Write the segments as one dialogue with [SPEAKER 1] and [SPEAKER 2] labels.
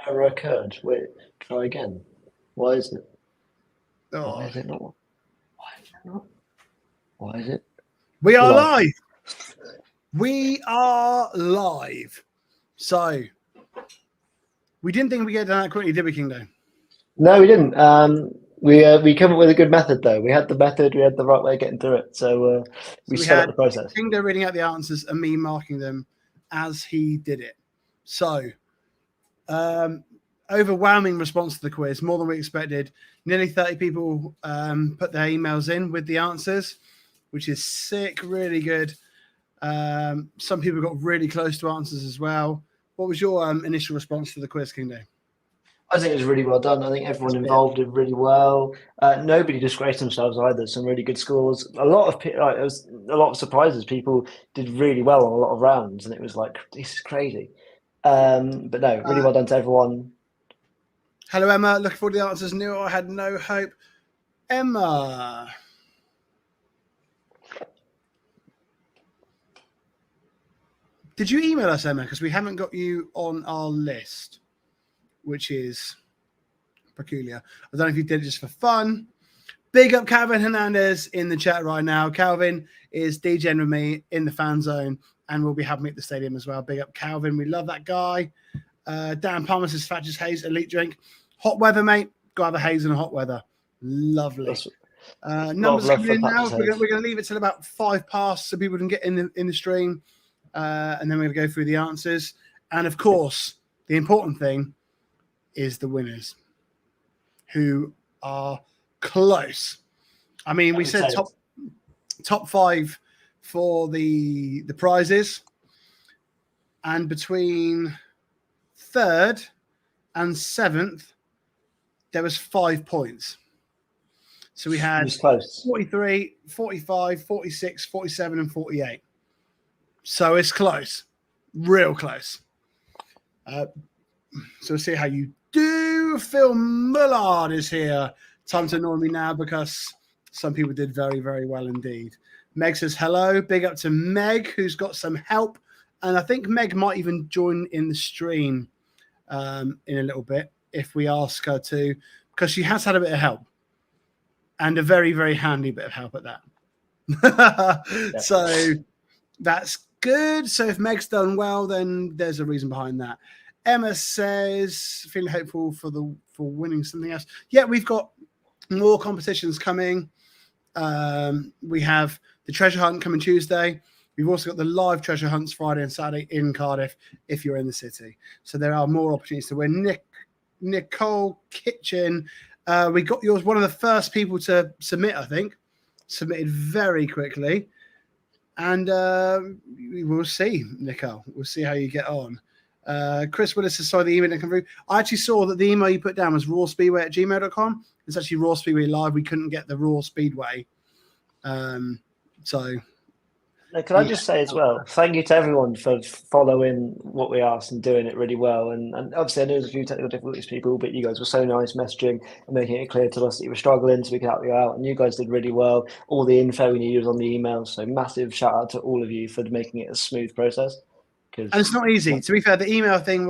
[SPEAKER 1] error occurred. Wait, try again. Why is it?
[SPEAKER 2] Oh.
[SPEAKER 1] Why is it not? Why is it not? Why is it?
[SPEAKER 2] We are live. We are live. So, we didn't think we'd get done that quickly, did we, Kingdo?
[SPEAKER 1] No, we didn't. We came up with a good method, though. We had the method. We had the right way of getting through it. So we sped up the process.
[SPEAKER 2] Kingdo reading out the answers and me marking them as he did it. So, overwhelming response to the quiz, more than we expected. Nearly 30 people put their emails in with the answers, which is sick, really good. Some people got really close to answers as well. What was your initial response to the quiz, Kingdo?
[SPEAKER 1] I think it was really well done. I think everyone involved did really well. Nobody disgraced themselves either. Some really good scores. A lot of surprises. People did really well on a lot of rounds, and it was like, this is crazy. But no, really well done to everyone.
[SPEAKER 2] Hello, Emma. Looking forward to the answers. Knew I had no hope. Emma. Did you email us, Emma? Because we haven't got you on our list, which is peculiar. I don't know if you did it just for fun. Big up Calvin Hernandez in the chat right now. Calvin is DJing with me in the fan zone and we'll be having me at the stadium as well. Big up Calvin. We love that guy. Dan Palmer says Thatcher's Haze, elite drink. Hot weather, mate. Go have a haze in hot weather. Lovely. Numbers coming in now. We're going to leave it till about 5 past so people can get in the stream. And then we're going to go through the answers. And of course, the important thing is the winners who are close. I mean, we said top 5 for the prizes. And between 3rd and 7th, there was 5 points. So we had 43, 45, 46, 47, and 48. So it's close, real close. So we'll see how you do. Phil Mullard is here. Time to annoy me now because some people did very, very well indeed. Meg says hello. Big up to Meg, who's got some help. And I think Meg might even join in the stream in a little bit if we ask her to, because she has had a bit of help and a very, very handy bit of help at that. Yeah. So that's good. So if Meg's done well, then there's a reason behind that. Emma says, feeling hopeful for winning something else. Yeah, we've got more competitions coming. We have the treasure hunt coming Tuesday. We've also got the live treasure hunts Friday and Saturday in Cardiff if you're in the city. So there are more opportunities to win. Nicole Kitchen, we got yours. One of the first people to submit, I think. Submitted very quickly. And we will see, Nicole. We'll see how you get on. Chris Willis says, sorry, the email didn't come through. I actually saw that the email you put down was rawspeedway@gmail.com. It's actually Raw Speedway Live. We couldn't get the Raw Speedway.
[SPEAKER 1] Can I just say as well, thank you to everyone for following what we asked and doing it really well. And obviously I know there's a few technical difficulties, people, but you guys were so nice messaging and making it clear to us that you were struggling so we could help you out. And you guys did really well. All the info we needed was on the email. So massive shout out to all of you for making it a smooth process.
[SPEAKER 2] And it's not easy. To be fair, the email thing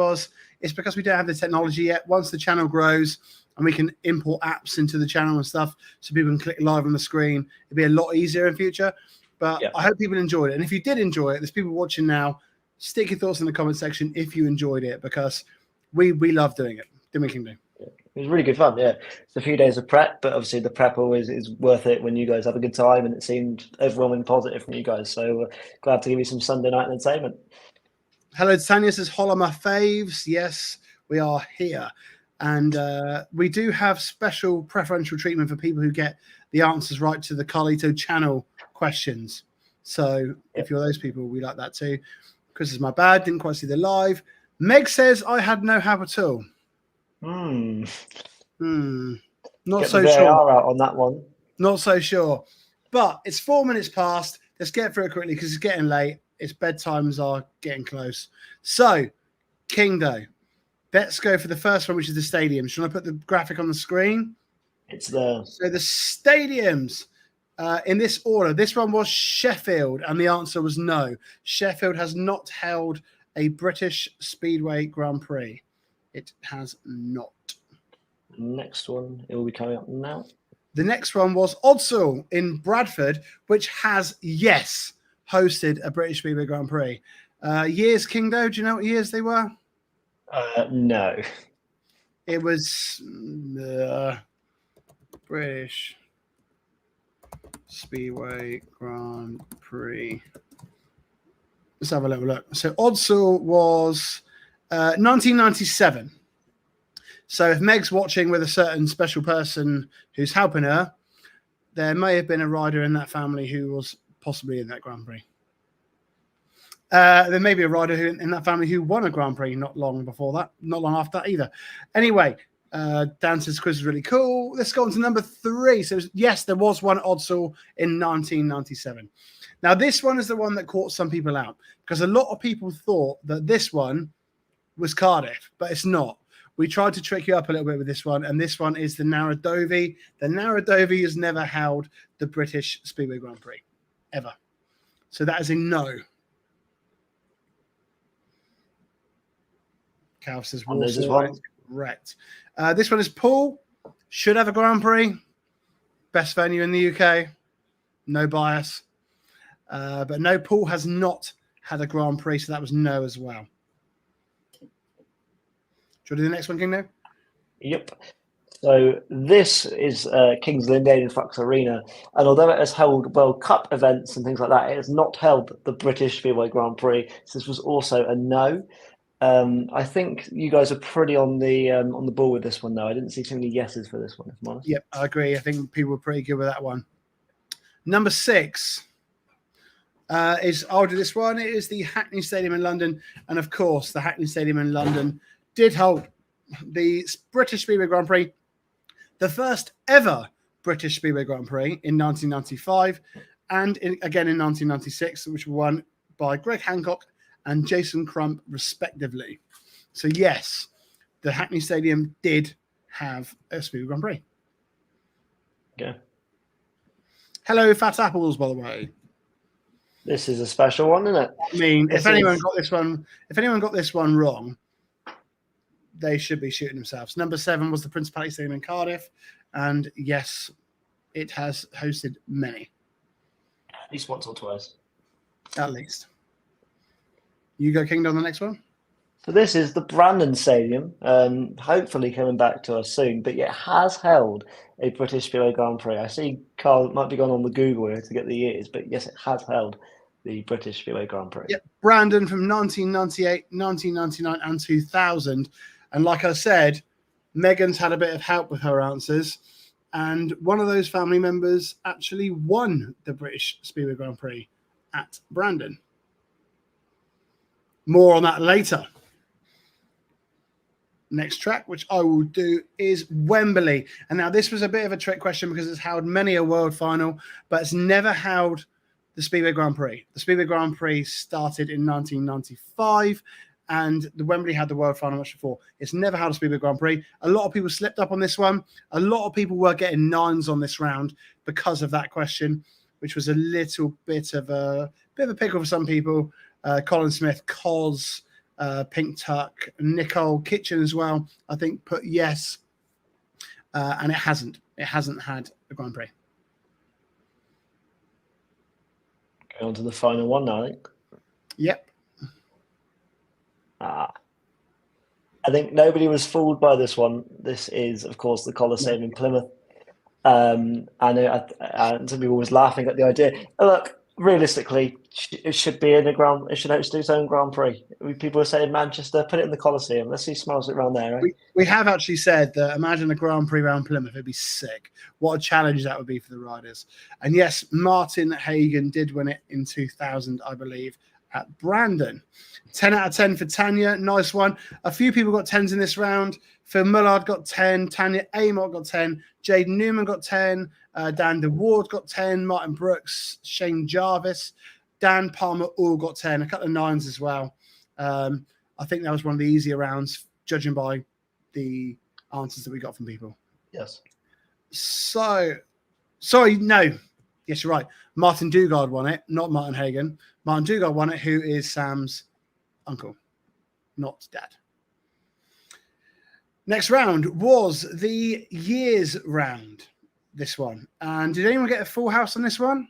[SPEAKER 2] it's because we don't have the technology yet. Once the channel grows and we can import apps into the channel and stuff so people can click live on the screen, it'll be a lot easier in future. But yeah. I hope people enjoyed it. And if you did enjoy it, there's people watching now. Stick your thoughts in the comment section if you enjoyed it, because we love doing it. Didn't we, Kingdom?
[SPEAKER 1] Yeah. It was really good fun, yeah. It's a few days of prep, but obviously the prep always is worth it when you guys have a good time, and it seemed overwhelmingly positive from you guys. So glad to give you some Sunday night entertainment.
[SPEAKER 2] Hello, Tanya says, holla my faves. Yes, we are here. And we do have special preferential treatment for people who get the answers right to the Carlito channel questions. So if you're those people, we like that too. Chris is my bad. Didn't quite see the live. Meg says, I had no help at all.
[SPEAKER 1] Not
[SPEAKER 2] Get
[SPEAKER 1] so sure out on that one.
[SPEAKER 2] Not so sure. But it's 4 minutes past. Let's get through it quickly because it's getting late. Its bedtimes are getting close. So, Kingdo, let's go for the first one, which is the stadiums. Should I put the graphic on the screen?
[SPEAKER 1] It's there.
[SPEAKER 2] So the stadiums, in this order, this one was Sheffield, and the answer was no. Sheffield has not held a British Speedway Grand Prix. It has not.
[SPEAKER 1] Next one, it will be coming up now.
[SPEAKER 2] The next one was Odsal in Bradford, which has, yes, hosted a British Speedway Grand Prix. Years, Kingdo, do you know what years they were?
[SPEAKER 1] No.
[SPEAKER 2] It was British Speedway Grand Prix. Let's have a little look. So Odsal was 1997. So if Meg's watching with a certain special person who's helping her, there may have been a rider in that family who was possibly in that Grand Prix. There may be a rider in that family who won a Grand Prix not long before that, not long after that either. Anyway, Dan says quiz is really cool. Let's go on to number 3. So yes, there was one Odsal in 1997. Now this one is the one that caught some people out because a lot of people thought that this one was Cardiff, but it's not. We tried to trick you up a little bit with this one, and this one is the Narradovi. The Narradovi has never held the British Speedway Grand Prix, ever. So that is a no. Cal says Warsaw. Correct. This one is Poole. Should have a Grand Prix. Best venue in the UK. No bias. But no, Poole has not had a Grand Prix, so that was no as well. Do you want to do the next one, King now?
[SPEAKER 1] Yep. So this is Kings Lynn Fox Arena, and although it has held World Cup events and things like that, it has not held the British Speedway Grand Prix. So this was also a no. I think you guys are pretty on the ball with this one, though. I didn't see too many yeses for this one, if I'm honest.
[SPEAKER 2] Yep, I agree. I think people were pretty good with that one. Number 6 is, I'll do this one. It is the Hackney Stadium in London, and of course, the Hackney Stadium in London did hold the British Speedway Grand Prix, the first ever British Speedway Grand Prix in 1995, and again in 1996, which were won by Greg Hancock and Jason Crump, respectively. So yes, the Hackney Stadium did have a Speedway Grand Prix.
[SPEAKER 1] Yeah.
[SPEAKER 2] Hello, Fat Apples, by the way.
[SPEAKER 1] This is a special one, isn't it?
[SPEAKER 2] I mean, if anyone got this one wrong, they should be shooting themselves. Number 7 was the Principality Stadium in Cardiff, and yes, it has hosted many.
[SPEAKER 1] At least once or twice.
[SPEAKER 2] At least. You go, Kingdom, on the next one?
[SPEAKER 1] So this is the Brandon Stadium, hopefully coming back to us soon, but it has held a British Speedway Grand Prix. I see Carl might be going on the Google here to get the years, but yes, it has held the British Speedway Grand Prix.
[SPEAKER 2] Yep, Brandon from 1998, 1999 and 2000. And like I said, Megan's had a bit of help with her answers, and one of those family members actually won the British Speedway Grand Prix at Brandon. More on that later. Next track, which I will do, is Wembley. And now this was a bit of a trick question because it's held many a world final, but it's never held the Speedway Grand Prix. The Speedway Grand Prix started in 1995, and the Wembley had the world final much before. It's never held a Speedway Grand Prix. A lot of people slipped up on this one. A lot of people were getting 9s on this round because of that question, which was a little bit of a pickle for some people. Colin Smith, Cos, Pink Tuck, Nicole Kitchen as well, I think put yes, and it hasn't had a Grand Prix.
[SPEAKER 1] Going on to the final one now, I think.
[SPEAKER 2] Yep.
[SPEAKER 1] I think nobody was fooled by this one. This is, of course, the Coliseum in Plymouth. I know some people was laughing at the idea. Look, realistically, it should be it should host its own Grand Prix. People are saying Manchester, put it in the Coliseum. Let's see smiles around there, right?
[SPEAKER 2] We have actually said that imagine a Grand Prix around Plymouth. It'd be sick. What a challenge that would be for the riders. And yes, Martin Hagen did win it in 2000, I believe, at Brandon. 10 out of 10 for Tanya. Nice one. A few people got 10s in this round. Phil Mullard got 10. Tanya Amott got 10. Jade Newman got 10. Dan DeWard got 10. Martin Brooks, Shane Jarvis, Dan Palmer all got 10. A couple of 9s as well. I think that was one of the easier rounds, judging by the answers that we got from people.
[SPEAKER 1] Yes.
[SPEAKER 2] So, sorry, no. Yes, you're right. Martin Dugard won it, not Martin Hagen. Martin Dugard won it, who is Sam's uncle, not dad. Next round was the years round. This one. And did anyone get a full house on this one?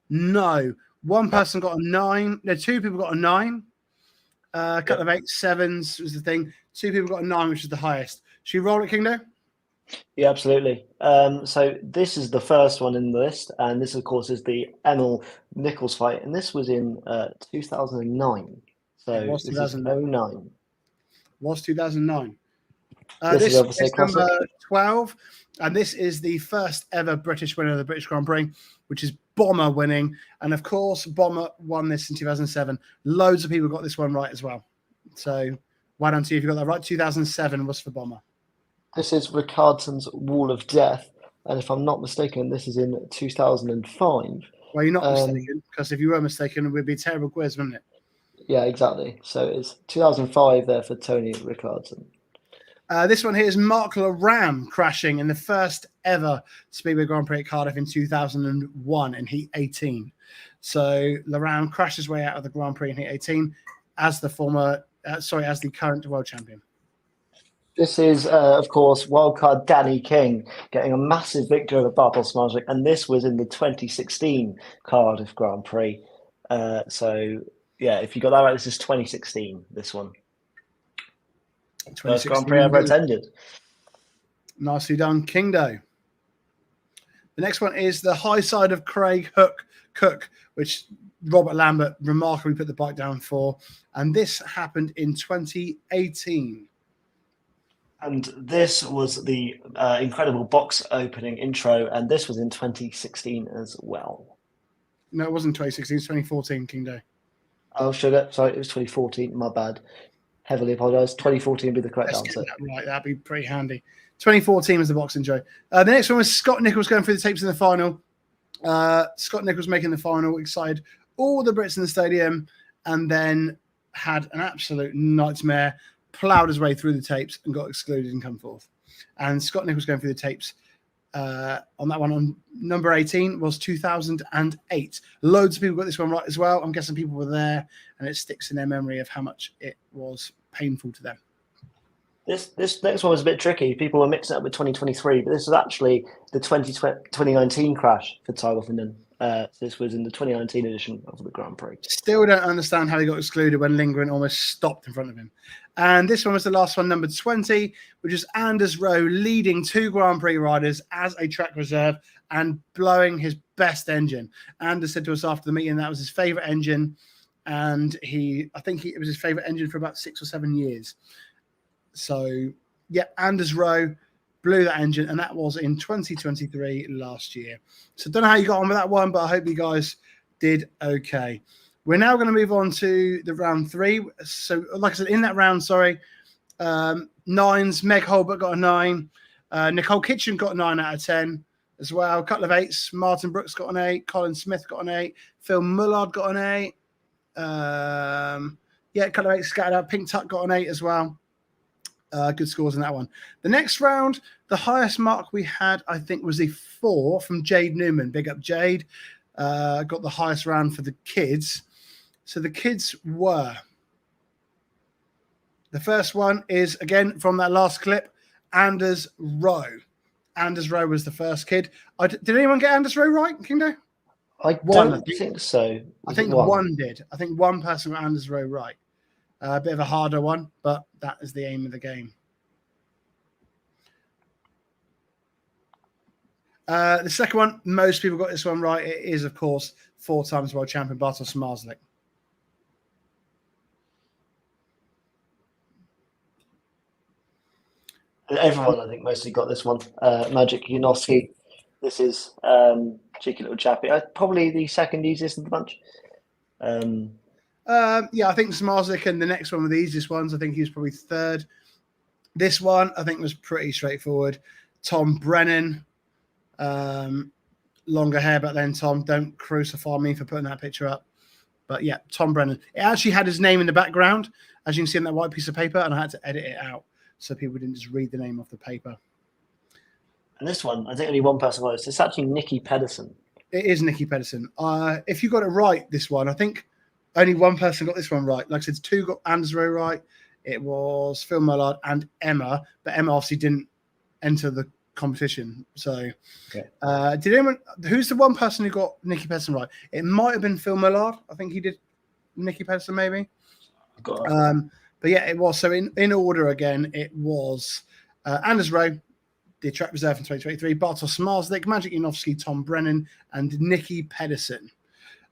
[SPEAKER 2] No. One person got a 9. No, 2 people got a 9. A couple of 8 7s was the thing. 2 people got a 9, which is the highest. Should we roll it, Kingdo?
[SPEAKER 1] Yeah, absolutely. So this is the first one in the list, and this, of course, is the Emil Nichols fight, and this was in 2009. So
[SPEAKER 2] It was
[SPEAKER 1] this is 09.
[SPEAKER 2] Was 2009.
[SPEAKER 1] This is
[SPEAKER 2] This
[SPEAKER 1] obviously
[SPEAKER 2] is
[SPEAKER 1] a classic.
[SPEAKER 2] number 12, and this is the first ever British winner of the British Grand Prix, which is Bomber winning. And of course, Bomber won this in 2007. Loads of people got this one right as well. So well done to you if you got that right. 2007 was for Bomber.
[SPEAKER 1] This is Ricardsson's Wall of Death, and if I'm not mistaken, this is in 2005.
[SPEAKER 2] Well, you're not mistaken, because if you were mistaken, it would be a terrible quiz, wouldn't it?
[SPEAKER 1] Yeah, exactly. So it's 2005 there for Tony Rickardsson.
[SPEAKER 2] This one here is Mark Laram crashing in the first ever Speedway Grand Prix at Cardiff in 2001 in Heat 18. So Laram crashed his way out of the Grand Prix in Heat 18 as the as the current world champion.
[SPEAKER 1] This is, of course, wildcard Danny King getting a massive victory over Bartosz Marzyk, and this was in the 2016 Cardiff Grand Prix. So, yeah, if you got that right, this is 2016, this one. First Grand Prix ever attended.
[SPEAKER 2] Nicely done, Kingdo. The next one is the high side of Craig Cook, which Robert Lambert remarkably put the bike down for. And this happened in 2018.
[SPEAKER 1] And this was the incredible box opening intro, and this was in 2016 as well.
[SPEAKER 2] No, it wasn't 2016, it's 2014, Kingdo.
[SPEAKER 1] Oh, sugar. Sorry, it was 2014. My bad. Heavily apologise. 2014 would be the correct answer.
[SPEAKER 2] That right, that'd be pretty handy. 2014 was the box intro. The next one was Scott Nicholls going through the tapes in the final. Scott Nicholls making the final, excited all the Brits in the stadium, and then had an absolute nightmare, ploughed his way through the tapes and got excluded and come forth. And Scott Nicholls going through the tapes on that one on number 18 was 2008. Loads of people got this one right as well. I'm guessing people were there, and it sticks in their memory of how much it was painful to them.
[SPEAKER 1] This next one was a bit tricky. People were mixing it up with 2023, but this was actually the 2019 crash for Tyler Finan. So this was in the 2019 edition of the Grand Prix.
[SPEAKER 2] Still don't understand how he got excluded when Lindgren almost stopped in front of him. And this one was the last one, number 20, which is Anders Rowe leading 2 Grand Prix riders as a track reserve and blowing his best engine. Anders said to us after the meeting that was his favourite engine, and I think it was his favourite engine for about 6 or 7 years. So, yeah, Anders Rowe blew that engine, and that was in 2023 last year. So don't know how you got on with that one, but I hope you guys did okay. We're now going to move on to the round 3. So, like I said, in that round, 9s, Meg Holbert got a 9. Nicole Kitchen got a 9 out of 10 as well. A couple of 8s. Martin Brooks got an 8. Colin Smith got an 8. Phil Mullard got an 8. A couple of 8s scattered out. Pink Tuck got an 8 as well. Good scores in that one. The next round, the highest mark we had, I think, was a 4 from Jade Newman. Big up, Jade. Got the highest round for the kids. So the kids were... The first one is, again, from that last clip, Anders Rowe. Anders Rowe was the first kid. Did anyone get Anders Rowe right, Kingdo?
[SPEAKER 1] I don't think so.
[SPEAKER 2] I think one did. I think one person got Anders Rowe right. A bit of a harder one, but that is the aim of the game. The second one, most people got this one right. It is, of course, 4 times world champion Bartosz Marzyk.
[SPEAKER 1] Everyone, I think, mostly got this one. Magic Janowski. This is cheeky little chappy. Probably the second easiest of the bunch.
[SPEAKER 2] I think Marzyk and the next one were the easiest ones. I think he was probably third. This one, I think, was pretty straightforward. Tom Brennan. Longer hair back then, Tom. Don't crucify me for putting that picture up. But yeah, Tom Brennan. It actually had his name in the background, as you can see on that white piece of paper, and I had to edit it out so people didn't just read the name off the paper.
[SPEAKER 1] And this one, I think only one person got it. It's actually Nicky Pedersen.
[SPEAKER 2] It is Nicky Pedersen. If you got it right, this one, I think only one person got this one right. Like I said, 2 got Anders Rowe right. it was Phil Mullard and Emma, but Emma obviously didn't enter the competition. So, did anyone? Who's the one person who got Nicky Pedersen right? It might have been Phil Mullard. I think he did Nicky Pedersen, maybe. But yeah, it was. So in order again, it was Anders Rowe, the track reserve in 2023, Bartosz Marslik, Magic Janowski, Tom Brennan, and Nicky Pedersen.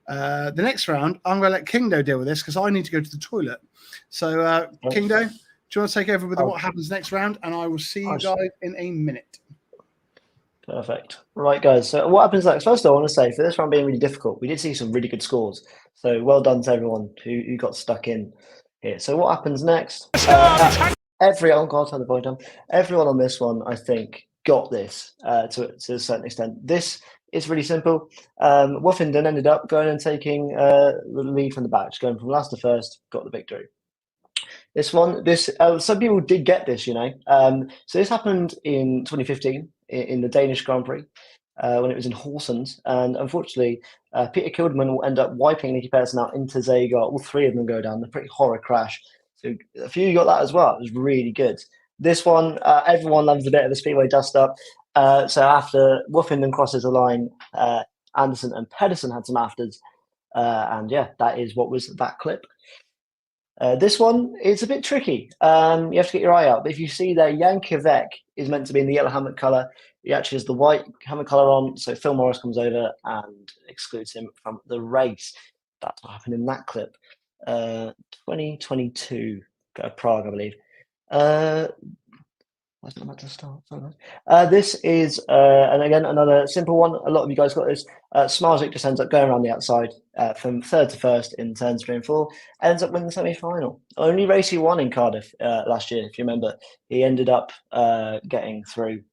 [SPEAKER 2] The next round, I'm going to let Kingdo deal with this because I need to go to the toilet. So, Kingdo, do you want to take over with what happens next round? And I will see you guys in a minute.
[SPEAKER 1] Perfect. Right, guys. So what happens next? First of all, I want to say, for this round being really difficult, we did see some really good scores. So well done to everyone who got stuck in here. So what happens next? Everyone on this one, I think, got this to a certain extent. This is really simple. Woofenden ended up going and taking the lead from the back, going from last to first, got the victory. Some people did get this, So this happened in 2015 in the Danish Grand Prix when it was in Horsens, and unfortunately, Peter Kilderman will end up wiping Nicky Pedersen out into Zagar. All three of them go down. A pretty horror crash. So a few got that as well. It was really good. This one, everyone loves a bit of a Speedway dust up. So after Woofenden crosses the line, Anderson and Pedersen had some afters, and yeah, that is what was that clip. This one is a bit tricky. You have to get your eye out. But if you see there, Yankovic is meant to be in the yellow helmet colour. He actually has the white helmet colour on. So Phil Morris comes over and excludes him from the race. That's what happened in that clip. 2022, Prague, I believe. Where's it about to start? This is, and again, another simple one. A lot of you guys got this. Smarzlik just ends up going around the outside from third to first in turns 3 and 4, ends up winning the semi-final. Only race he won in Cardiff last year, if you remember. He ended up getting through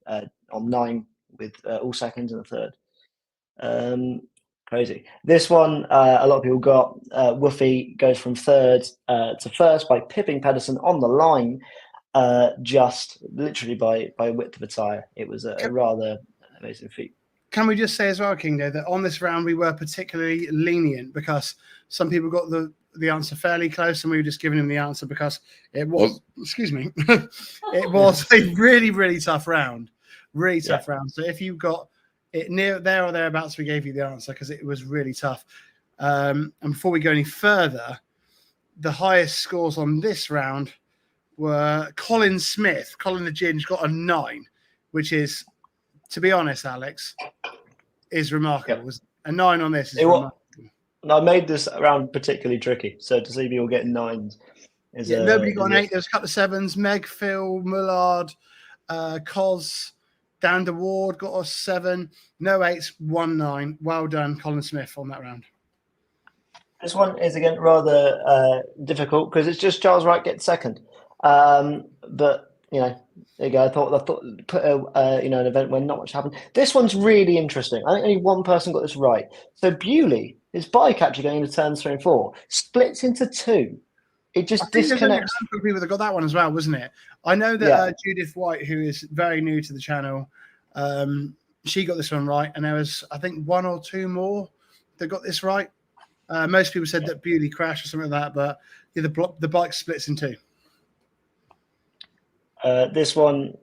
[SPEAKER 1] on 9 with all seconds in the third. Crazy. This one, a lot of people got. Woofy goes from third to first by pipping Pedersen on the line. Just literally by width of a tyre. It was a rather amazing feat.
[SPEAKER 2] Can we just say as well, Kingdo, that on this round we were particularly lenient because some people got the answer fairly close, and we were just giving them the answer because it was, it was a really, really tough round. Really tough round. So if you got it near there or thereabouts, we gave you the answer because it was really tough. And before we go any further, the highest scores on this round were Colin Smith. Colin the Ginge got a 9, which is, to be honest, Alex, is remarkable. Yep. A 9 on this is remarkable.
[SPEAKER 1] I made this round particularly tricky, so to see people getting 9s is
[SPEAKER 2] nobody got an 8. There was a couple of 7s. Meg, Phil, Mullard, Cos, Dan de Ward got a 7. No 8s, 1 9. Well done, Colin Smith, on that round.
[SPEAKER 1] This one is again rather difficult because it's just Charles Wright gets second. But there you go. I thought put an event where not much happened. This one's really interesting. I think only one person got this right. So Bewley, his bike actually going into turns 3 and 4, splits into 2. It just disconnects.
[SPEAKER 2] There's a people that got that one as well, wasn't it? I know that Judith White, who is very new to the channel, she got this one right, and there was, I think, 1 or 2 more that got this right. Most people said that Bewley crashed or something like that, but the bike splits in 2.
[SPEAKER 1] This next one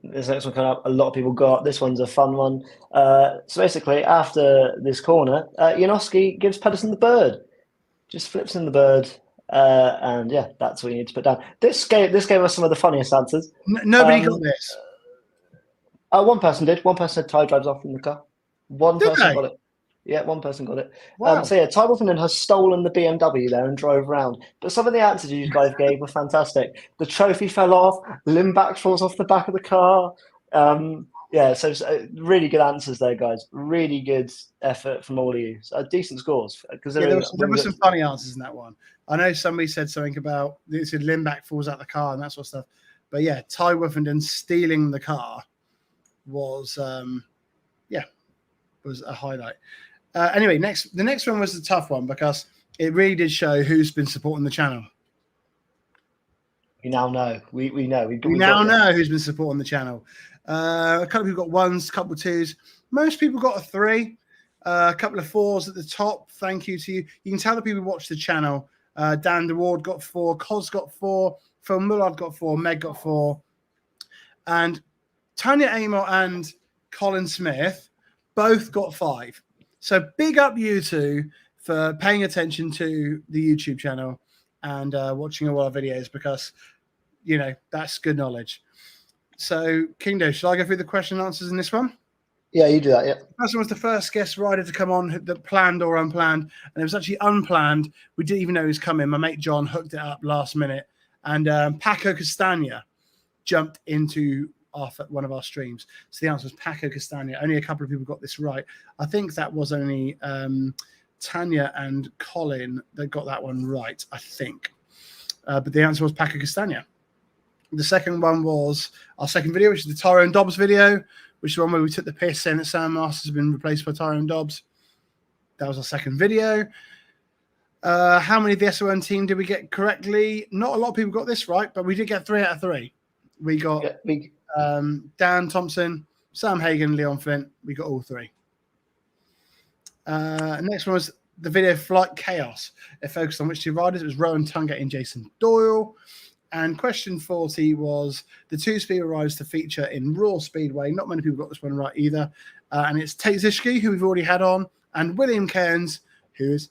[SPEAKER 1] coming up, a lot of people got. This one's a fun one. So basically, after this corner, Janowski gives Pedersen the bird. Just flips in the bird, and yeah, that's what you need to put down. This gave us some of the funniest answers.
[SPEAKER 2] Nobody got this.
[SPEAKER 1] One person did. One person said Ty drives off in the car. One person got it. Yeah, one person got it.
[SPEAKER 2] Wow.
[SPEAKER 1] So yeah, Ty Woofenden has stolen the BMW there and drove around. But some of the answers you guys gave were fantastic. The trophy fell off. Limback falls off the back of the car. So really good answers there, guys. Really good effort from all of you. So, decent scores.
[SPEAKER 2] There were some funny answers in that one. I know somebody said something about it said Limback falls out the car and that sort of stuff. But yeah, Ty Woofenden stealing the car was was a highlight. Anyway, the next one was the tough one because it really did show who's been supporting the channel.
[SPEAKER 1] We now know. We know. We
[SPEAKER 2] now know who's been supporting the channel. A couple of people got 1s, a couple of 2s. Most people got a 3. A couple of 4s at the top. Thank you to you. You can tell the people who watch the channel Dan DeWard got 4. Cos got 4. Phil Mullard got 4. Meg got 4. And Tanya Amor and Colin Smith both got 5. So big up you two for paying attention to the YouTube channel and watching all our videos, because, you know, that's good knowledge. So, Kingdo, shall I go through the question and answers in this one?
[SPEAKER 1] Yeah, you do that, yeah.
[SPEAKER 2] This one was the first guest rider to come on that planned or unplanned, and it was actually unplanned. We didn't even know he was coming. My mate John hooked it up last minute, and Paco Castagna jumped into one of our streams. So the answer was Paco Castagna. Only a couple of people got this right. I think that was only Tanya and Colin that got that one right, I think. But the answer was Paco Castagna. The second one was our second video, which is the Tyrone Dobbs video, which is the one where we took the piss saying that Sam Masters has been replaced by Tyrone Dobbs. That was our second video. How many of the SON team did we get correctly? Not a lot of people got this right, but we did get 3 out of 3. We got Dan Thompson, Sam Hagen, Leon Flint. We got all 3. Next one was the video Flight Chaos. It focused on which 2 riders. It was Rowan Tunga and Jason Doyle. And question 40 was the 2 Speedway riders to feature in Raw Speedway. Not many people got this one right either. And it's Tate Zishki, who we've already had on, and William Cairns, who is,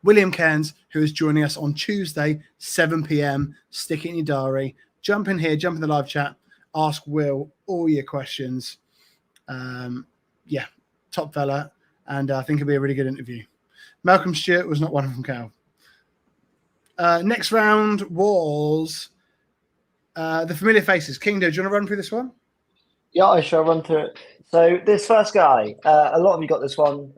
[SPEAKER 2] William Cairns, who is joining us on Tuesday, 7 p.m. Stick it in your diary. Jump in here, jump in the live chat, ask Will all your questions. Yeah, top fella. And I think it'll be a really good interview. Malcolm Stewart was not one from Cal. Next round was the familiar faces. Kingdo, do you want to run through this one?
[SPEAKER 1] Yeah, I shall run through it. So this first guy, a lot of you got this one.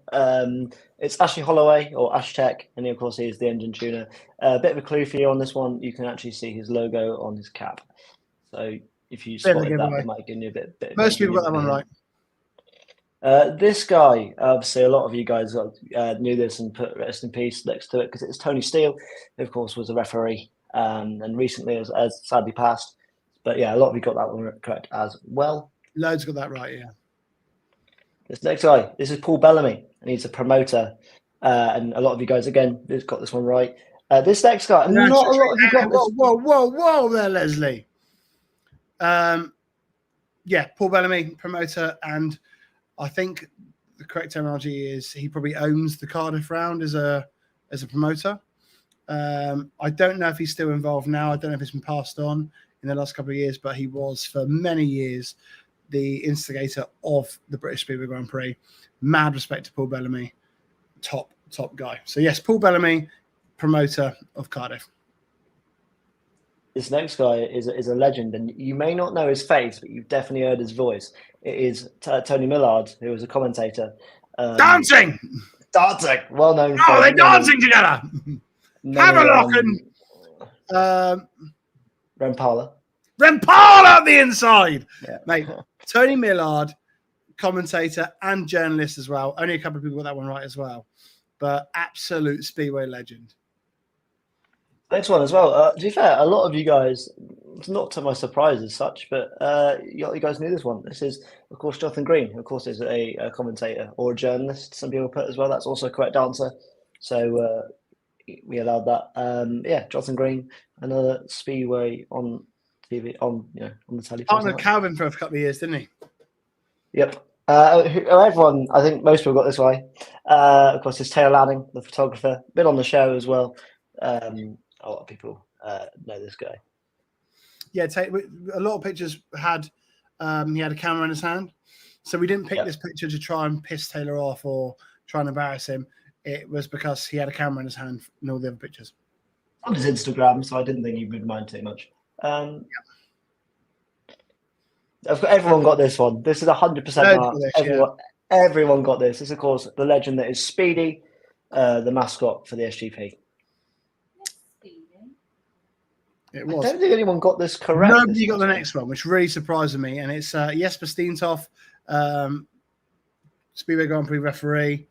[SPEAKER 1] It's Ashley Holloway, or Ashtech, and he, of course, he is the engine tuner. A bit of a clue for you on this one. You can actually see his logo on his cap. So if you spotted that, it might give you a bit.
[SPEAKER 2] Most people got that one right.
[SPEAKER 1] This guy, obviously, a lot of you guys knew this and put rest in peace next to it because it's Tony Steele, who, of course, was a referee and recently has sadly passed. But yeah, a lot of you got that one correct as well.
[SPEAKER 2] Loads got that right, yeah.
[SPEAKER 1] This next guy, this is Paul Bellamy, and he's a promoter. And a lot of you guys, again, got this one right. This next guy, not a lot of you got this.
[SPEAKER 2] Whoa there, Leslie. Yeah, Paul Bellamy, promoter, and I think the correct terminology is he probably owns the Cardiff round as a promoter. I don't know if he's still involved now. I don't know if it's been passed on in the last couple of years, but he was for many years the instigator of the British Speedway Grand Prix. Mad respect to Paul Bellamy, top guy. So yes, Paul Bellamy, promoter of Cardiff.
[SPEAKER 1] This next guy is a legend, and you may not know his face, but you've definitely heard his voice. It is Tony Millard, who was a commentator.
[SPEAKER 2] Dancing!
[SPEAKER 1] Well known.
[SPEAKER 2] Oh, they're dancing together! Have a look and...
[SPEAKER 1] Rempala
[SPEAKER 2] at the inside!
[SPEAKER 1] Yeah.
[SPEAKER 2] Mate, Tony Millard, commentator and journalist as well. Only a couple of people got that one right as well. But absolute Speedway legend.
[SPEAKER 1] Next one as well. To be fair, a lot of you guys, not to my surprise as such, but you guys knew this one. This is, of course, Jonathan Green, who, of course, is a commentator or a journalist. Some people put as well. That's also a correct answer. So we allowed that. Yeah, Jonathan Green, another Speedway on TV, on the telly.
[SPEAKER 2] Partner Calvin for a couple of years, didn't he?
[SPEAKER 1] Yep. Everyone, I think most people got this way. Of course, it's Taylor Lanning, the photographer, been on the show as well. A lot of people know this guy. Yeah,
[SPEAKER 2] a lot of pictures had he had a camera in his hand, so we didn't pick this picture to try and piss Taylor off or try and embarrass him. It was because he had a camera in his hand in all the other pictures.
[SPEAKER 1] On his Instagram, so I didn't think he would mind too much. Everyone got this one. This is 100% mark. Everyone got this. This is, of course, the legend that is Speedy, the mascot for the SGP.
[SPEAKER 2] It was.
[SPEAKER 1] I don't think anyone got this correct.
[SPEAKER 2] Nobody got the next one, which really surprised me. And it's Jesper Steentoft, Speedway Grand Prix referee,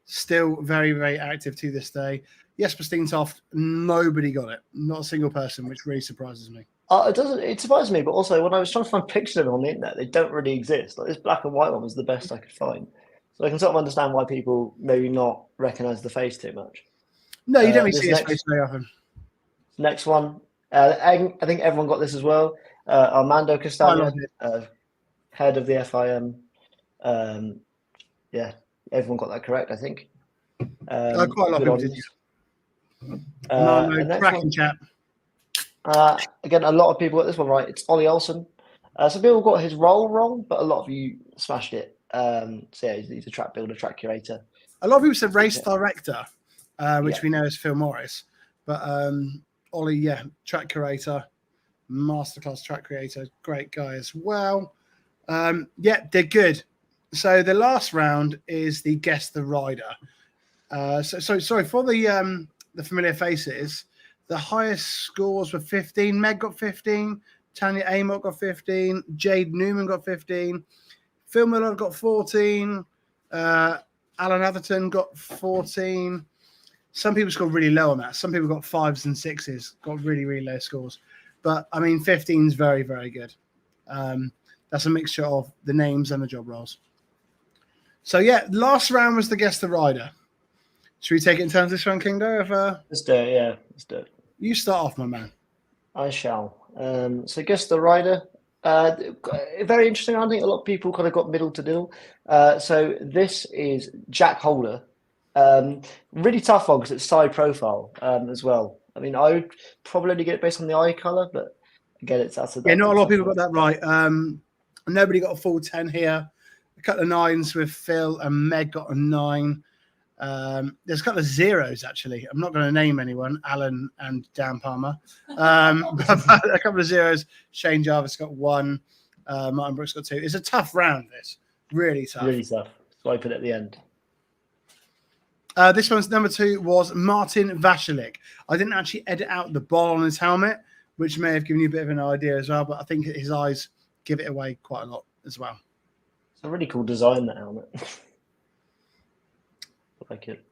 [SPEAKER 2] still very, very active to this day. Jesper Steentoft, nobody got it. Not a single person, which really surprises me.
[SPEAKER 1] It surprised me, but also when I was trying to find pictures of them on the internet, they don't really exist. Like this black and white one was the best I could find. So I can sort of understand why people maybe not recognise the face too much.
[SPEAKER 2] No, you don't really
[SPEAKER 1] This
[SPEAKER 2] see his face very often.
[SPEAKER 1] next one, I think everyone got this as well. Armando Castagna, head of the FIM. Yeah, everyone got that correct, I think.
[SPEAKER 2] Quite a lot of people did.
[SPEAKER 1] The next
[SPEAKER 2] cracking
[SPEAKER 1] one,
[SPEAKER 2] chap.
[SPEAKER 1] Again, a lot of people got this one right. It's Ollie Olsen. Some people got his role wrong, but a lot of you smashed it. So yeah, he's a track builder, track curator.
[SPEAKER 2] A lot of people said race director, which we know is Phil Morris. But Ollie, yeah, track curator, masterclass track creator, great guy as well. Yeah, they're good. So the last round is the guess the rider. So sorry for the familiar faces. The highest scores were 15. Meg got 15. Tanya Amott got 15. Jade Newman got 15. Phil Miller got 14. Alan Atherton got 14. Some people scored really low on that. Some people got 5s and 6s, got really, really low scores. But, I mean, 15 is very, very good. That's a mixture of the names and the job roles. So, yeah, last round was the guess the rider. Should we take it in terms of this one, Kingdo?
[SPEAKER 1] Let's do it, yeah. Let's do it.
[SPEAKER 2] You start off, my man.
[SPEAKER 1] I shall. So guess the rider. Very interesting. I think a lot of people kind of got middle to middle. So this is Jack Holder. Really tough one because it's side profile as well. I mean, I would probably only get it based on the eye color, but again, not a
[SPEAKER 2] lot of people got that right. Nobody got a full 10 here. A couple of 9s with Phil, and Meg got a 9. There's a couple of 0s actually. I'm not going to name anyone, Alan and Dan Palmer. But a couple of 0s. Shane Jarvis got 1. Martin Brooks got 2. It's a tough round. This really tough.
[SPEAKER 1] Really tough. So I put it at the end.
[SPEAKER 2] This one's number 2 was Martin Vashalik. I didn't actually edit out the ball on his helmet, which may have given you a bit of an idea as well. But I think his eyes give it away quite a lot as well.
[SPEAKER 1] It's a really cool design, that helmet. Like it.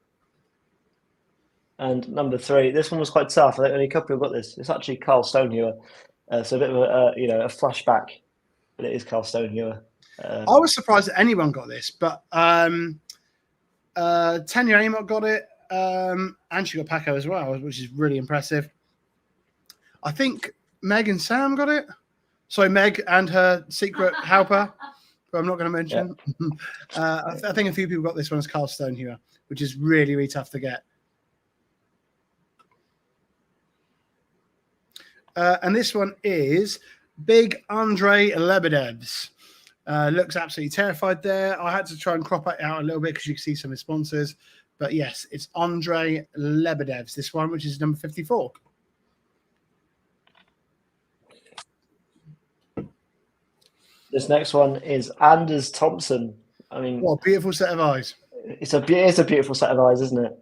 [SPEAKER 1] And number 3, this one was quite tough. I think only a couple got this. It's actually Carl Stonehewer. So a bit of a flashback, but it is Carl Stonehewer.
[SPEAKER 2] I was surprised that anyone got this, but Tanya Amott got it, and she got Paco as well, which is really impressive. I think Meg and Sam got it. Sorry, Meg and her secret helper, who I'm not going to mention. Yeah. I think a few people got this one as Carl Stonehewer, which is really, really tough to get. And this one is Big Andre Lebedev's. Looks absolutely terrified there. I had to try and crop it out a little bit because you can see some of his sponsors. But yes, it's Andre Lebedev's, this one, which is number 54.
[SPEAKER 1] This next one is Anders Thompson. I mean,
[SPEAKER 2] what a beautiful set of eyes.
[SPEAKER 1] It's a beautiful set of eyes, isn't it?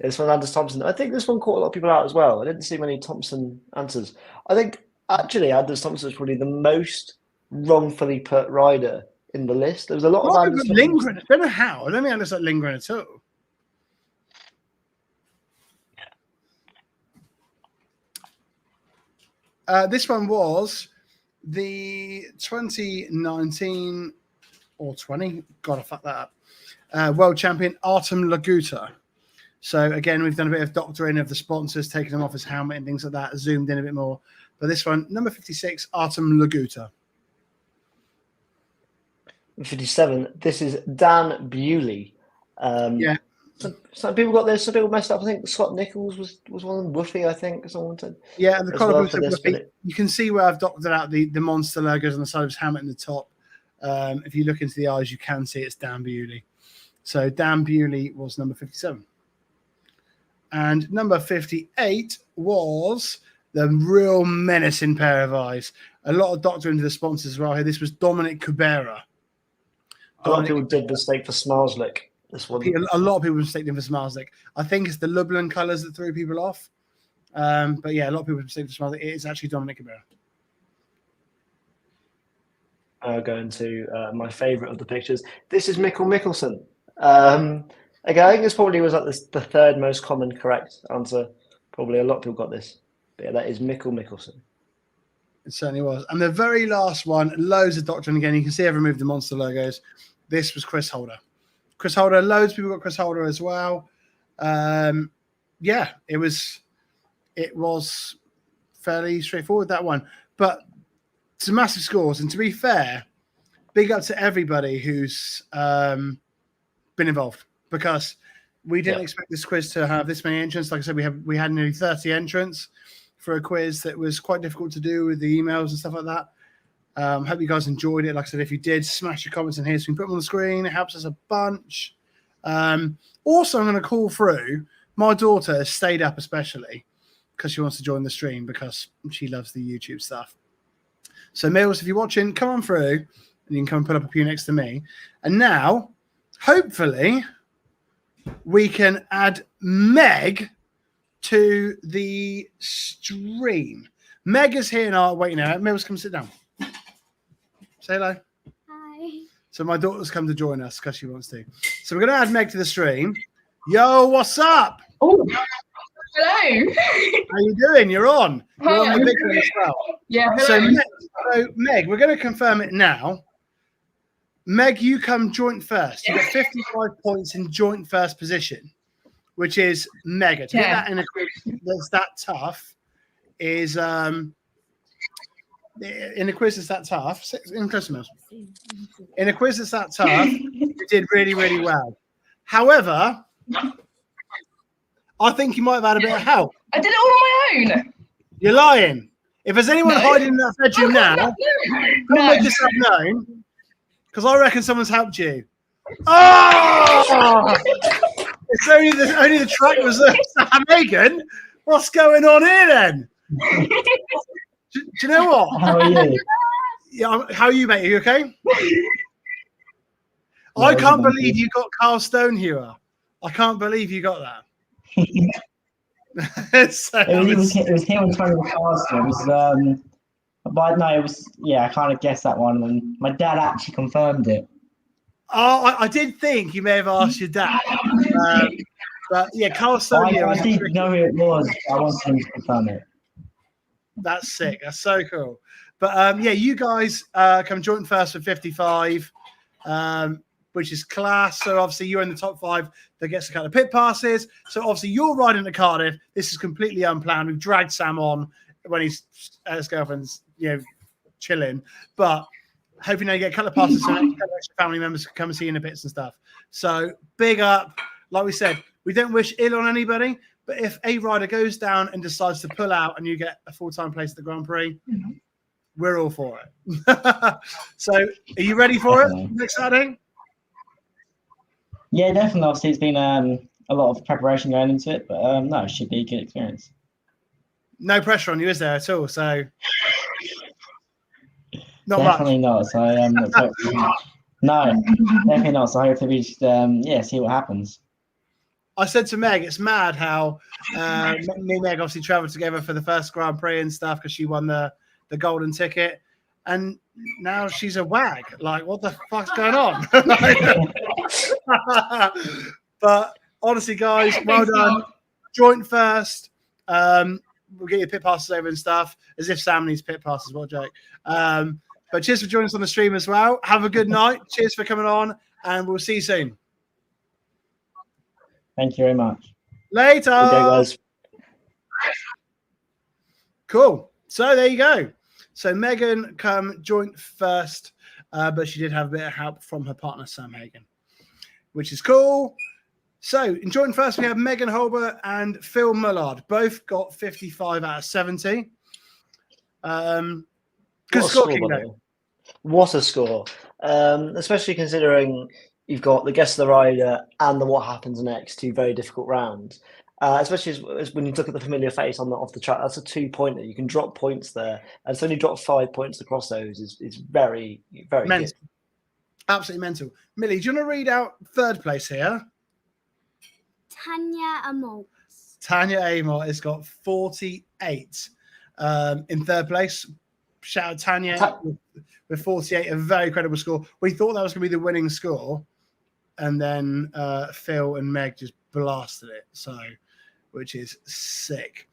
[SPEAKER 1] This one, Anders Thompson. I think this one caught a lot of people out as well. I didn't see many Thompson answers. I think actually Anders Thompson is probably the most wrongfully put rider in the list. There was a lot of Anders
[SPEAKER 2] Lindgren. I don't know how. I don't think Anders like Lindgren at all. This one was the 2019 or 20. God, I fucked that up. World champion Artem Laguta. So again, we've done a bit of doctoring of the sponsors, taking them off his helmet and things like that, zoomed in a bit more. But this one, number 56, Artem Laguta.
[SPEAKER 1] 57. This is Dan Bewley.
[SPEAKER 2] Yeah.
[SPEAKER 1] Some people got this. Some people messed up. I think Scott Nichols was one of them. Woofy, I think someone said.
[SPEAKER 2] Yeah, and the collar boots you can see where I've doctored out the monster logos on the side of his helmet and the top. If you look into the eyes, you can see it's Dan Bewley. So Dan Bewley was number 57. And number 58 was the real menacing pair of eyes. A lot of doctoring into the sponsors as well here. This was Dominic Kubera.
[SPEAKER 1] A lot of people did mistake for Smarslick. This one.
[SPEAKER 2] A lot of people mistaken him for Smarslick. I think it's the Lublin colours that threw people off. But yeah, a lot of people mistaken for Smarslick. It is actually Dominic Kubera.
[SPEAKER 1] I'll go into my favourite of the pictures. This is Mikkel Mikkelsen. Again, I think this probably was like the third most common correct answer. Probably a lot of people got this. But yeah, that is Mikkel Mikkelsen.
[SPEAKER 2] It certainly was. And the very last one, loads of doctrine again. You can see I've removed the monster logos. This was Chris Holder. Chris Holder, loads of people got Chris Holder as well. yeah, it was fairly straightforward, that one. But some massive scores, and to be fair, big up to everybody who's been involved, because we didn't expect this quiz to have this many entrants. Like I said, we had nearly 30 entrants for a quiz that was quite difficult to do with the emails and stuff like that. Hope you guys enjoyed it. Like I said, if you did, smash your comments in here so we can put them on the screen. It helps us a bunch. Also, I'm going to call through. My daughter has stayed up especially because she wants to join the stream because she loves the YouTube stuff. So, Mills, if you're watching, come on through and you can come and put up a pew next to me. And now, hopefully, we can add Meg to the stream. Meg is here now. Wait now. Mills, come sit down. Say hello.
[SPEAKER 3] Hi.
[SPEAKER 2] So my daughter's come to join us because she wants to. So we're going to add Meg to the stream. Yo, what's up?
[SPEAKER 4] Oh, hello.
[SPEAKER 2] How you doing? You're on. You're on the big one as well.
[SPEAKER 4] Yeah, hello.
[SPEAKER 2] So Meg, we're going to confirm it now. Meg, you come joint first. You get 55 points in joint first position, which is mega. To get that in a quiz that's that tough is in a quiz that's that tough. In customers. In a quiz that's that tough, you did really, really well. However, I think you might have had a bit of help.
[SPEAKER 4] I did it all on my own.
[SPEAKER 2] You're lying. If there's anyone hiding in that bedroom now, don't make yourself known, because I reckon someone's helped you. Oh! It's only the track reserved to Megan. What's going on here then? Do you know what?
[SPEAKER 5] How are you?
[SPEAKER 2] Yeah, how are you, mate? Are you okay? I can't believe you got Carl Stone here. I can't believe you got that.
[SPEAKER 5] It was him and Tony McCarthy. It was but no, it was I kind of guessed that one, and my dad actually confirmed it.
[SPEAKER 2] Oh, I did think you may have asked your dad, but yeah, Carl Stone here.
[SPEAKER 5] I did know who it was. I wanted him to confirm it.
[SPEAKER 2] That's sick. That's so cool. But yeah, you guys come joint first with 55, which is class. So obviously you're in the top 5 that gets to kind of pit passes. So obviously you're riding to Cardiff. This is completely unplanned. We've dragged Sam on when his girlfriend's chilling. But hoping you get a couple of passes so extra family members can come and see you in the pits and stuff. So big up. Like we said, we don't wish ill on anybody. But if a rider goes down and decides to pull out and you get a full-time place at the Grand Prix, we're all for it. So are you ready for it next Saturday?
[SPEAKER 5] Yeah, definitely. Obviously, it's been a lot of preparation going into it, but no, it should be a good experience.
[SPEAKER 2] No pressure on you, is there, at all? So not
[SPEAKER 5] definitely
[SPEAKER 2] much.
[SPEAKER 5] Not. So no, definitely not. So hopefully we just see what happens.
[SPEAKER 2] I said to Meg, it's mad how me and Meg obviously travelled together for the first Grand Prix and stuff because she won the golden ticket, and now she's a wag. Like, what the fuck's going on? But honestly, guys, well done. Joint first. We'll get your pit passes over and stuff, as if Sam needs pit passes. What a joke. But cheers for joining us on the stream as well. Have a good night. Cheers for coming on, and we'll see you soon.
[SPEAKER 5] Thank you very much.
[SPEAKER 2] Later.
[SPEAKER 1] Okay, guys.
[SPEAKER 2] Cool. So there you go. So Megan come joint first, but she did have a bit of help from her partner, Sam Hagen, which is cool. So in joint first, we have Megan Holbert and Phil Mullard. Both got 55 out of 70. Good scorekeeping, though.
[SPEAKER 1] What a score. Especially considering you've got the guess of the rider and the what happens next, 2 very difficult rounds. Especially as when you look at the familiar face off the track, that's a 2-pointer. You can drop points there, and so only drop 5 points across those is very, very
[SPEAKER 2] mental.
[SPEAKER 1] good.
[SPEAKER 2] Absolutely mental. Millie, do you want to read out third place here?
[SPEAKER 3] Tanya Amol.
[SPEAKER 2] Tanya Amor has got 48 in third place. Shout out Tanya with 48, a very credible score. We thought that was going to be the winning score, and then Phil and Meg just blasted it. So, which is sick.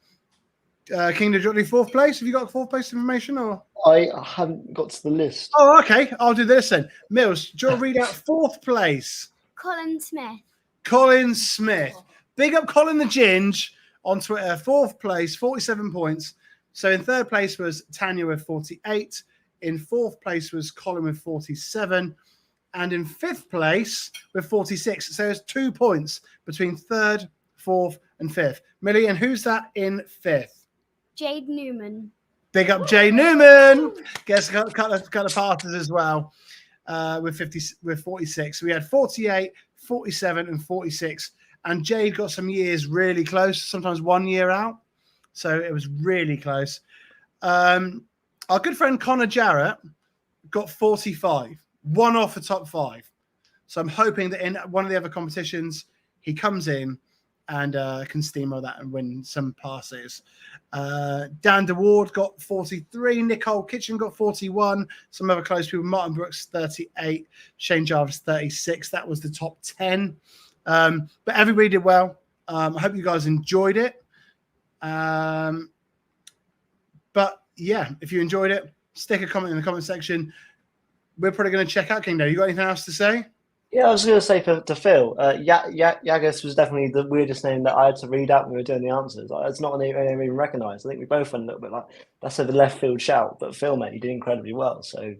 [SPEAKER 2] King, did you want to do fourth place? Have you got fourth place information, or?
[SPEAKER 1] I haven't got to the list.
[SPEAKER 2] Oh, okay. I'll do this then. Mills, do you want to read out fourth place?
[SPEAKER 3] Colin Smith.
[SPEAKER 2] Colin Smith. Big up Colin the Ginge on Twitter. 4th place, 47 points. So in 3rd place was Tanya with 48. In 4th place was Colin with 47. And in 5th place with 46. So there's 2 points between 3rd, 4th, and 5th. Millie, and who's that in 5th?
[SPEAKER 3] Jade Newman.
[SPEAKER 2] Big up Jay Newman. Gets a couple of passes as well with 46. So we had 48, 47, and 46. And Jade got some years really close, sometimes 1 year out. So it was really close. Our good friend Connor Jarrett got 45, one off the top 5. So I'm hoping that in one of the other competitions, he comes in and can steamroll that and win some passes. Dan DeWard got 43. Nicole Kitchen got 41. Some other close people. Martin Brooks, 38. Shane Jarvis, 36. That was the top 10. But everybody did well. I hope you guys enjoyed it. But yeah, if you enjoyed it, stick a comment in the comment section. We're probably going to check out King Day. You got anything else to say?
[SPEAKER 1] Yeah, I was going to say to Phil, Yagas was definitely the weirdest name that I had to read out when we were doing the answers. It's not a name I even recognise. I think we both went a little bit like, that's a left field shout. But Phil, mate, you did incredibly well. So,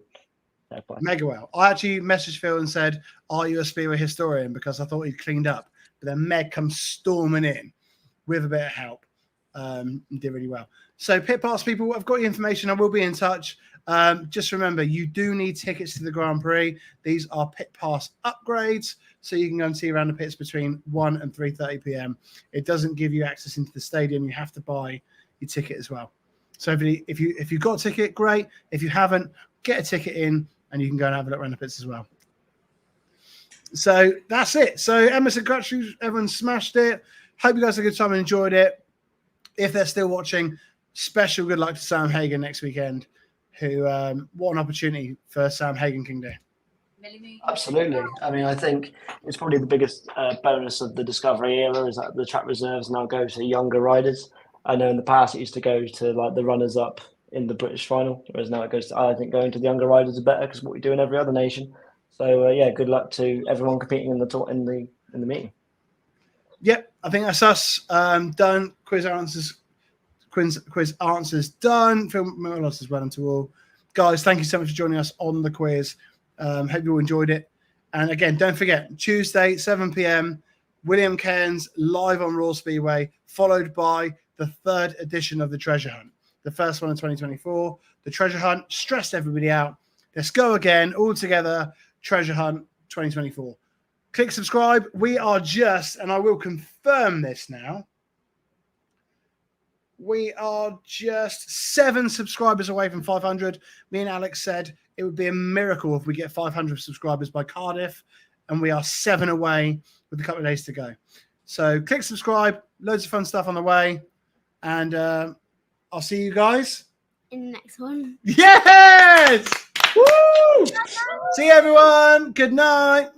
[SPEAKER 2] mega well. I actually messaged Phil and said, are you a Speedway historian? Because I thought he'd cleaned up. But then Meg comes storming in with a bit of help. You did really well. So pit pass people, I've got your information. I will be in touch. Just remember, you do need tickets to the Grand Prix. These are pit pass upgrades, so you can go and see around the pits between 1 and 3:30 p.m. It doesn't give you access into the stadium. You have to buy your ticket as well. So if you've got a ticket, great. If you haven't, get a ticket in, and you can go and have a look around the pits as well. So that's it. So Emerson Crutchlew, everyone smashed it. Hope you guys had a good time and enjoyed it. If they're still watching, special good luck to Sam Hagen next weekend. Who what an opportunity for Sam Hagen King Day.
[SPEAKER 1] Absolutely. I mean, I think it's probably the biggest bonus of the Discovery era is that the track reserves now go to younger riders. I know in the past it used to go to like the runners up in the British final, whereas now it goes to, I think going to the younger riders are better because what we do in every other nation. So yeah, good luck to everyone competing in the meeting.
[SPEAKER 2] Yep, I think that's us done. Quiz answers done. Film losses well done to all. Guys, thank you so much for joining us on the quiz. Hope you all enjoyed it. And again, don't forget, Tuesday, 7 p.m, William Cairns live on Raw Speedway, followed by the 3rd edition of the Treasure Hunt. The first one in 2024. The Treasure Hunt stressed everybody out. Let's go again, all together, Treasure Hunt 2024. Click subscribe. We are just, and I will confirm this now, we are just 7 subscribers away from 500. Me and Alex said it would be a miracle if we get 500 subscribers by Cardiff, and we are 7 away with a couple of days to go. So click subscribe. Loads of fun stuff on the way. And I'll see you guys
[SPEAKER 3] in the next one.
[SPEAKER 2] Yes! Woo! See you, everyone. Good night.